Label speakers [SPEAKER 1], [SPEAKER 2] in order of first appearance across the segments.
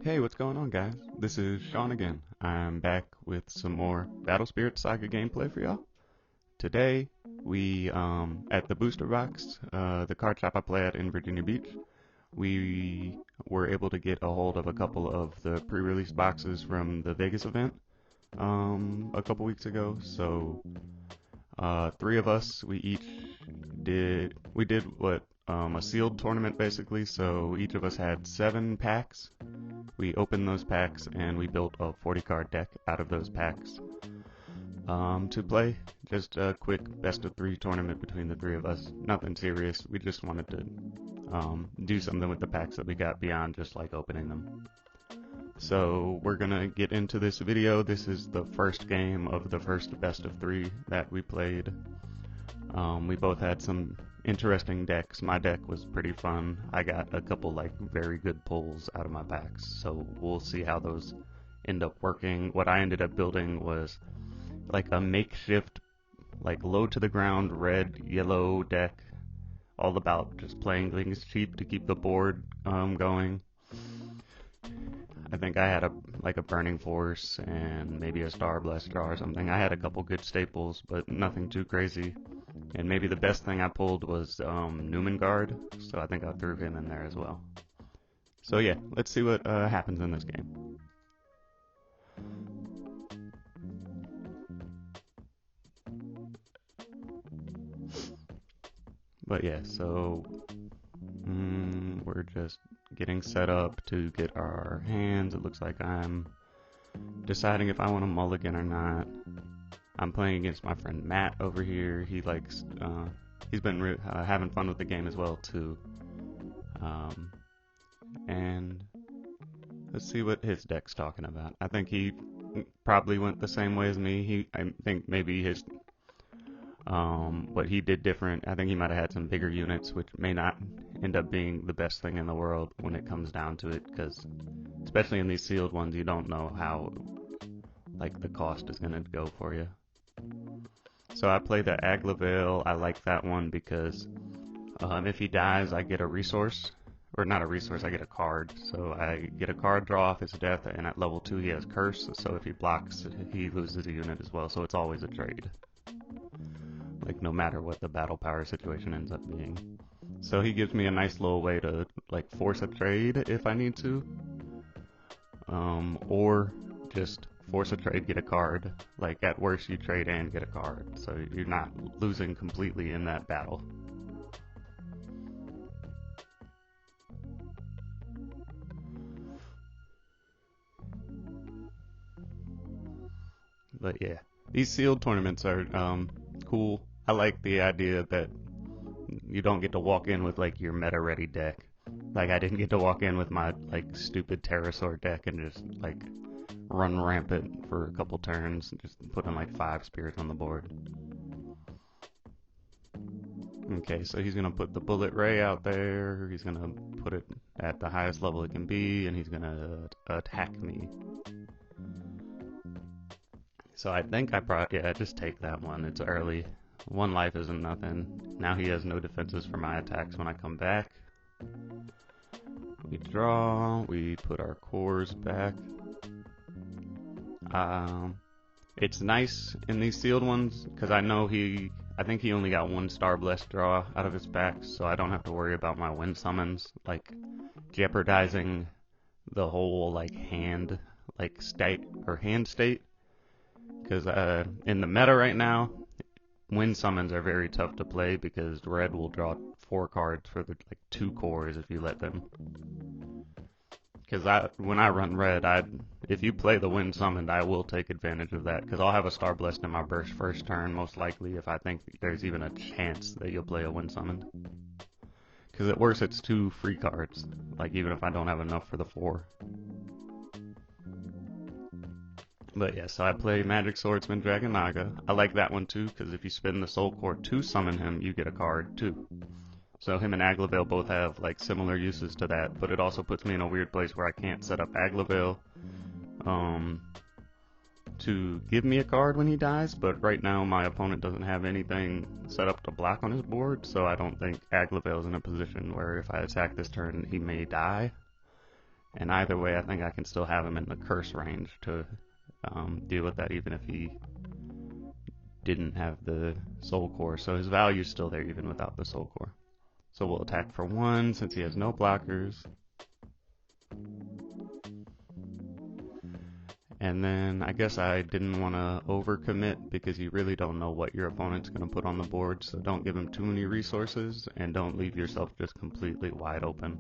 [SPEAKER 1] Hey, what's going on, guys? This is Sean again. I'm back with some more Battle Spirit Saga gameplay for y'all. Today, we, at the Booster Box, the card shop I play at in Virginia Beach, we were able to get a hold of a couple of the pre-release boxes from the Vegas event, a couple weeks ago. So, three of us, we did what, a sealed tournament basically, so each of us had 7 packs. We opened those packs and we built a 40 card deck out of those packs to play. Just a quick best of 3 tournament between the 3 of us. Nothing serious. We just wanted to do something with the packs that we got beyond just like opening them. So we're gonna get into this video. This is the first game of the first best of 3 that we played. We both had some interesting decks. My deck was pretty fun. I got a couple like very good pulls out of my packs, so we'll see how those end up working. What I ended up building was like a makeshift, like low to the ground red yellow deck, all about just playing things cheap to keep the board going. I think I had a Burning Force and maybe a Star Blast draw or something. I had a couple good staples, but nothing too crazy. And maybe the best thing I pulled was Newman Guard, so I think I threw him in there as well. So yeah, let's see what happens in this game. But yeah, so we're just getting set up to get our hands. It looks like I'm deciding if I want to mulligan or not. I'm playing against my friend Matt over here. He likes, he's been having fun with the game as well too. And let's see what his deck's talking about. I think he probably went the same way as me. I think maybe his, what he did different. I think he might have had some bigger units, which may not end up being the best thing in the world when it comes down to it, because especially in these sealed ones, you don't know how like the cost is going to go for you. So I play the Aglavale. I like that one because if he dies, I get a resource. Or not a resource, I get a card. So I get a card draw off his death, and at level 2 he has Curse, so if he blocks, he loses a unit as well, so it's always a trade. Like, no matter what the battle power situation ends up being. So he gives me a nice little way to, like, force a trade if I need to. Or just force a trade, get a card. Like, at worst, you trade and get a card, so you're not losing completely in that battle. But yeah, these sealed tournaments are cool. I like the idea that you don't get to walk in with like your meta ready deck. Like I didn't get to walk in with my like stupid Pterosaur deck and just like run rampant for a couple turns and just putting like 5 spirits on the board. Okay, so he's gonna put the Bullet Ray out there. He's gonna put it at the highest level it can be, and he's gonna attack me. So I think yeah, just take that one. It's early. 1 life isn't nothing. Now he has no defenses for my attacks when I come back. We draw, we put our cores back. It's nice in these sealed ones, because I think he only got 1 Star Blessed draw out of his packs, so I don't have to worry about my wind summons, like, jeopardizing the whole, like, hand state. Because in the meta right now, wind summons are very tough to play because red will draw 4 cards for the like 2 cores if you let them. Because when I run red, if you play the wind summoned, I will take advantage of that because I'll have a Star Blessed in my first turn most likely if I think there's even a chance that you'll play a wind summoned. Because at worst it's 2 free cards, like even if I don't have enough for the 4. But yeah, so I play Magic Swordsman Dragon Naga. I like that one too, because if you spend the Soul Core to summon him, you get a card too. So him and Aglavale both have like similar uses to that, but it also puts me in a weird place where I can't set up Aglavale to give me a card when he dies, but right now my opponent doesn't have anything set up to block on his board, so I don't think Aglavale is in a position where if I attack this turn, he may die. And either way, I think I can still have him in the curse range to deal with that, even if he didn't have the soul core. So his value's still there even without the soul core. So we'll attack for 1 since he has no blockers. And then I guess I didn't want to overcommit because you really don't know what your opponent's going to put on the board, so don't give him too many resources and don't leave yourself just completely wide open.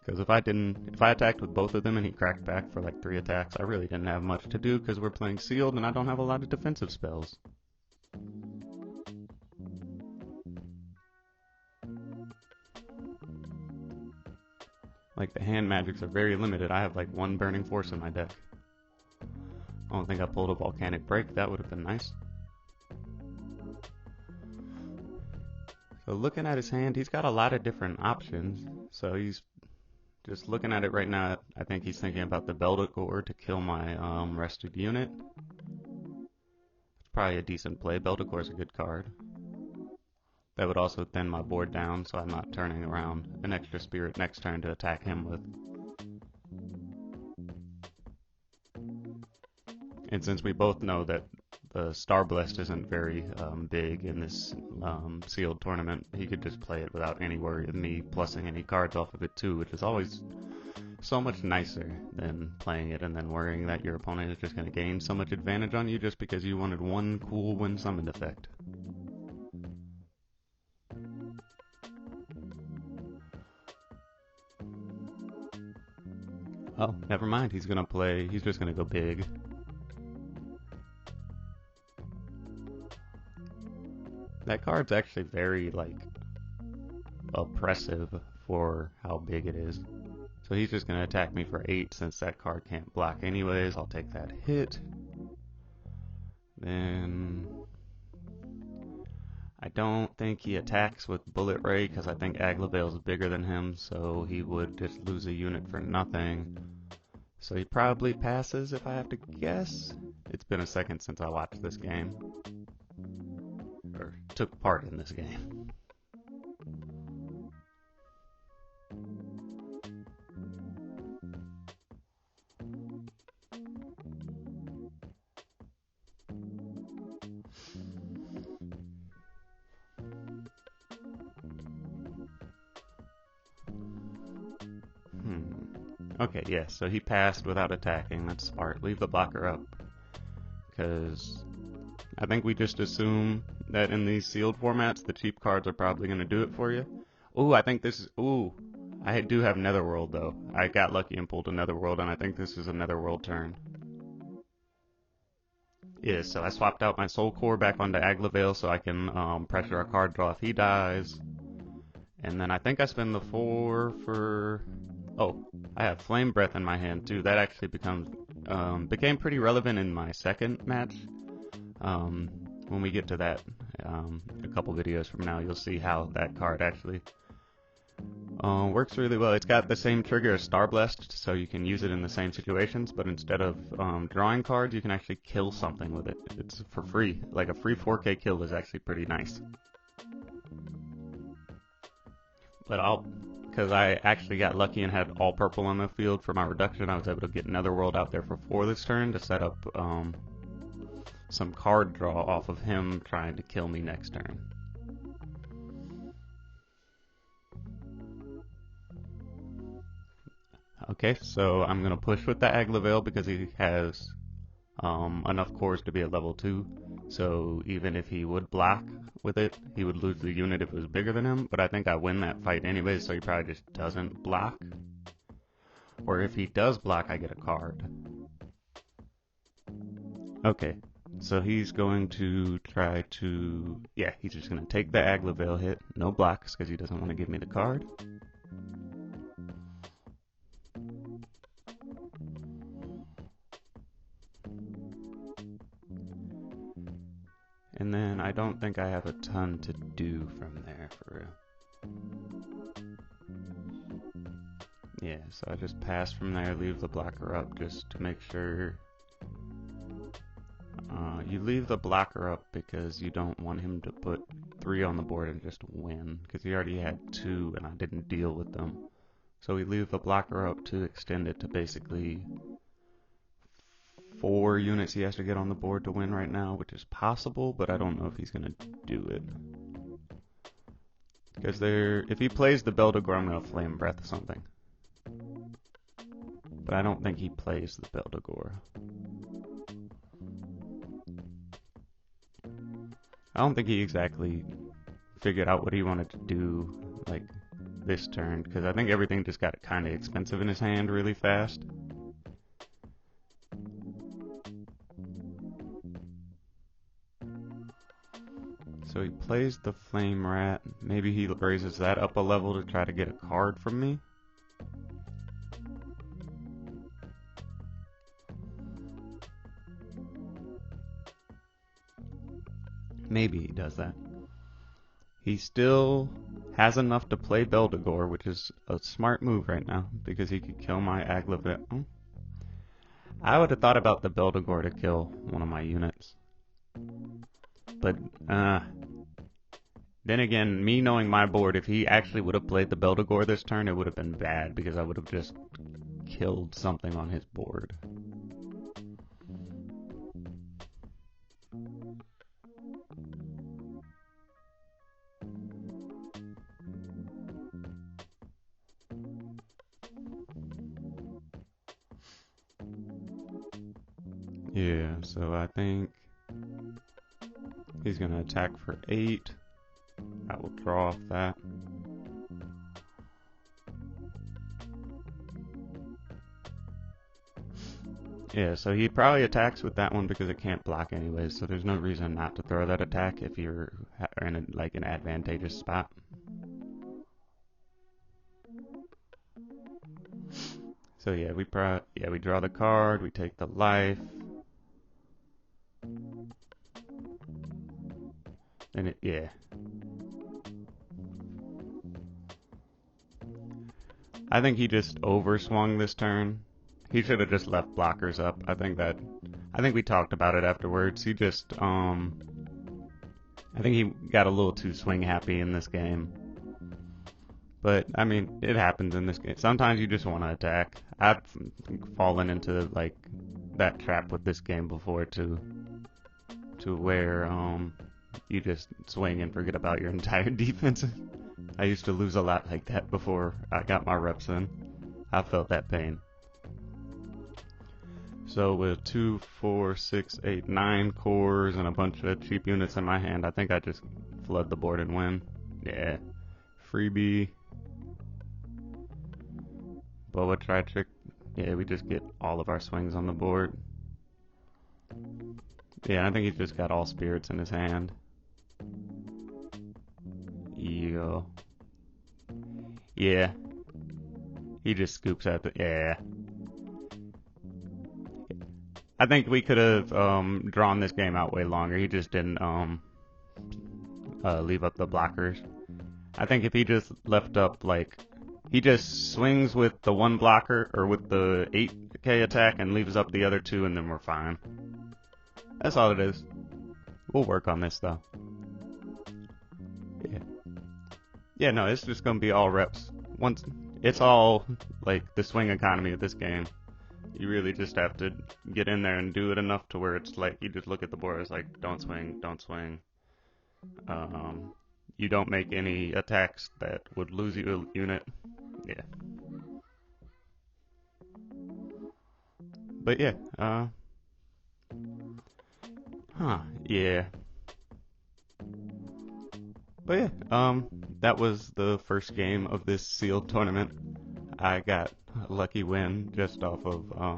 [SPEAKER 1] Because if I attacked with both of them and he cracked back for like 3 attacks, I really didn't have much to do because we're playing sealed and I don't have a lot of defensive spells. Like the hand magics are very limited. I have like 1 burning force in my deck. I don't think I pulled a volcanic break. That would have been nice. So looking at his hand, he's got a lot of different options. So he's just looking at it right now. I think he's thinking about the Beldacor to kill my rested unit. It's probably a decent play. Beldacor's a good card. That would also thin my board down so I'm not turning around an extra spirit next turn to attack him with. And since we both know that the Star Blessed isn't very big in this sealed tournament, he could just play it without any worry of me plussing any cards off of it too, which is always so much nicer than playing it and then worrying that your opponent is just going to gain so much advantage on you just because you wanted 1 cool when summoned effect. Oh, never mind, he's just gonna go big. That card's actually very, like, oppressive for how big it is. So he's just gonna attack me for 8 since that card can't block anyways. I'll take that hit. Then I don't think he attacks with Bullet Ray because I think Aglaveil's bigger than him, so he would just lose a unit for nothing. So he probably passes if I have to guess. It's been a second since I watched this game. Or took part in this game. Okay, yeah, so he passed without attacking. That's smart. Leave the blocker up. Because I think we just assume that in these sealed formats, the cheap cards are probably going to do it for you. Ooh, I think this is... Ooh, I do have Netherworld, though. I got lucky and pulled a Netherworld, and I think this is a Netherworld turn. Yeah, so I swapped out my Soul Core back onto Aglaveil so I can pressure a card draw if he dies. And then I think I spend the 4 for... Oh, I have Flame Breath in my hand too. That actually became pretty relevant in my second match. When we get to that, a couple videos from now, you'll see how that card actually works really well. It's got the same trigger as Star Blessed, so you can use it in the same situations, but instead of drawing cards, you can actually kill something with it. It's for free. Like a free 4K kill is actually pretty nice. But because I actually got lucky and had all purple on the field for my reduction, I was able to get Netherworld out there for 4 this turn to set up some card draw off of him trying to kill me next turn. Okay, so I'm going to push with the Aglaveil because he has enough cores to be at level 2. So even if he would block with it, he would lose the unit if it was bigger than him. But I think I win that fight anyway, so he probably just doesn't block. Or if he does block, I get a card. Okay, so he's going to try to... Yeah, he's just going to take the Aglaveil hit. No blocks, because he doesn't want to give me the card. And then I don't think I have a ton to do from there, for real. Yeah, so I just pass from there, leave the blocker up just to make sure. You leave the blocker up because you don't want him to put 3 on the board and just win, because he already had 2 and I didn't deal with them. So we leave a blocker up to extend it to basically 4 units he has to get on the board to win right now, which is possible, but I don't know if he's going to do it. Because if he plays the Beldegor, I'm going to Flame Breath something. But I don't think he plays the Beldegor. I don't think he exactly figured out what he wanted to do, like, this turn, because I think everything just got kind of expensive in his hand really fast. So he plays the Flame Rat. Maybe he raises that up a level to try to get a card from me. Maybe he does that. He still has enough to play Beldegor, which is a smart move right now, because he could kill my Aglavit. Oh. I would have thought about the Beldegor to kill one of my units. But, then again, me knowing my board, if he actually would have played the Beldegor this turn, it would have been bad, because I would have just killed something on his board. Yeah, so I think he's going to attack for 8. I will draw off that. Yeah, so he probably attacks with that one because it can't block anyways, so there's no reason not to throw that attack if you're in an advantageous spot. So yeah, we draw the card, we take the life. And I think he just overswung this turn. He should have just left blockers up. I think we talked about it afterwards. He just, I think he got a little too swing happy in this game. But, I mean, it happens in this game. Sometimes you just want to attack. I've fallen into, like, that trap with this game before, too. To where, you just swing and forget about your entire defense. I used to lose a lot like that before I got my reps in. I felt that pain. So with 2, 4, 6, 8, 9 cores and a bunch of cheap units in my hand, I think I just flood the board and win. Yeah. Freebie. Boa Tri-Trick. Yeah, we just get all of our swings on the board. Yeah, I think he's just got all spirits in his hand. Yo. Yeah. He just scoops at the... Yeah. I think we could have drawn this game out way longer. He just didn't leave up the blockers. I think if he just left up, like... He just swings with the 1 blocker, or with the 8k attack, and leaves up the other 2, and then we're fine. That's all it is. We'll work on this, though. Yeah. Yeah, no, it's just gonna be all reps. Once it's all, like, the swing economy of this game. You really just have to get in there and do it enough to where it's like, you just look at the board, it's like, don't swing, don't swing. You don't make any attacks that would lose you a unit. Yeah. But yeah, yeah. But yeah, that was the first game of this sealed tournament. I got a lucky win just off of, a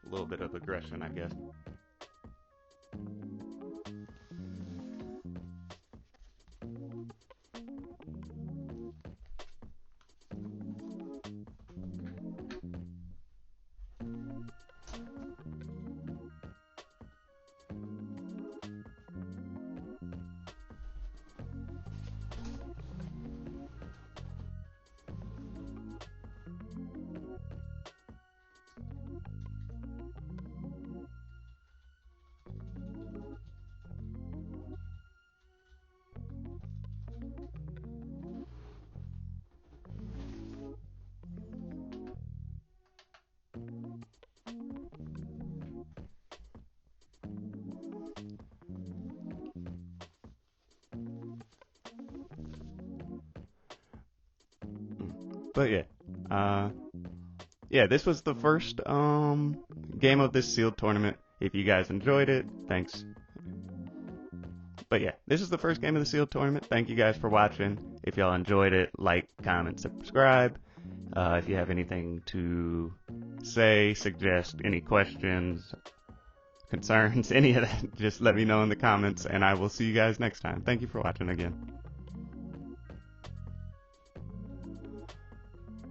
[SPEAKER 1] little bit of aggression, I guess. But yeah, this was the first game of this sealed tournament. If you guys enjoyed it, thanks. But yeah, this is the first game of the sealed tournament. Thank you guys for watching. If y'all enjoyed it, like, comment, subscribe. If you have anything to say, suggest, any questions, concerns, any of that, just let me know in the comments, and I will see you guys next time. Thank you for watching again.